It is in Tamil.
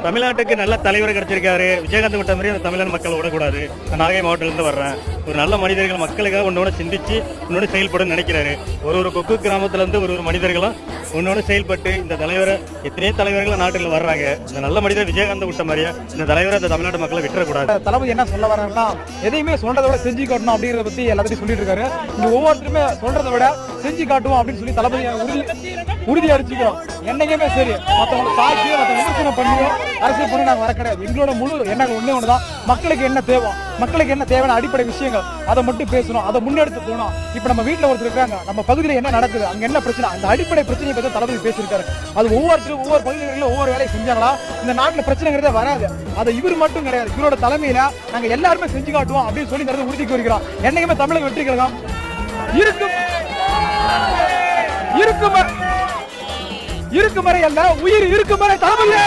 தமிழ்நாட்டுக்கு நல்ல தலைவர் கிடைச்சிருக்காரு. விஜயகாந்த் விட்ட மாதிரி அந்த தமிழ்நாடு மக்கள் விடக்கூடாது. நாகை மாவட்டத்திலிருந்து வர்றேன். ஒரு நல்ல மனிதர்கள் மக்களுக்காக ஒன்னோட சிந்திச்சு இன்னொன்று செயல்படும் நினைக்கிறாரு. ஒரு கொக்கு கிராமத்துல இருந்து ஒரு மனிதர்களும் ஒன்னோட செயல்பட்டு இந்த தலைவரை எத்தனையோ தலைவர்கள் நாட்டில் வர்றாங்க. இந்த நல்ல மனிதர் விஜயகாந்த் விட்ட மாதிரியா இந்த தலைவரை இந்த தமிழ்நாட்டு மக்களை விட்டுறக்கூடாது. தளபதி என்ன சொல்ல வர்றாருன்னா, எதையுமே சொல்றதை விட செஞ்சு காட்டணும் அப்படிங்கிறத பத்தி எல்லாத்தையும் சொல்லிட்டு இருக்காரு. இங்க ஒவ்வொருத்தருமே சொல்றதை விட செஞ்சு காட்டுவோம் அப்படின்னு சொல்லி தளபதி உறுதி அடிச்சுக்கிறோம். என்னைக்குமே சரி, மற்றவங்களை சாட்சியோ மற்ற விமர்சனம் பண்ணியோ அரசியல் பண்ணி நாங்கள் வர கிடையாது. எங்களோட முழு எண்ணங்கள் ஒண்ணுதான், மக்களுக்கு என்ன தேவை, மக்களுக்கு என்ன தேவையான அடிப்படை விஷயங்கள் அதை மட்டும் பேசணும், அதை முன்னெடுத்து போகணும். இப்ப நம்ம வீட்டுல ஒருத்தர் இருக்காங்க, நம்ம பகுதியில் என்ன நடக்குது, அங்க என்ன பிரச்சனை, அந்த அடிப்படை பிரச்சனையை பத்தி தளபதி பேசியிருக்காரு. அது ஒவ்வொருத்தரும் ஒவ்வொரு பகுதிகளில் ஒவ்வொரு வேலையை செஞ்சாங்களா இந்த நாட்டுல பிரச்சனைங்கிறதே வராது. அதை இவர் மட்டும் கிடையாது, இவரோட தலைமையில நாங்க எல்லாருமே செஞ்சு காட்டுவோம் அப்படின்னு சொல்லி உறுதிக்கு வருகிறோம். என்னைக்குமே தமிழக வெற்றி கழகம் இருக்கும் வரை அல்ல, உயிர் இருக்கும் வரை தளபதியே.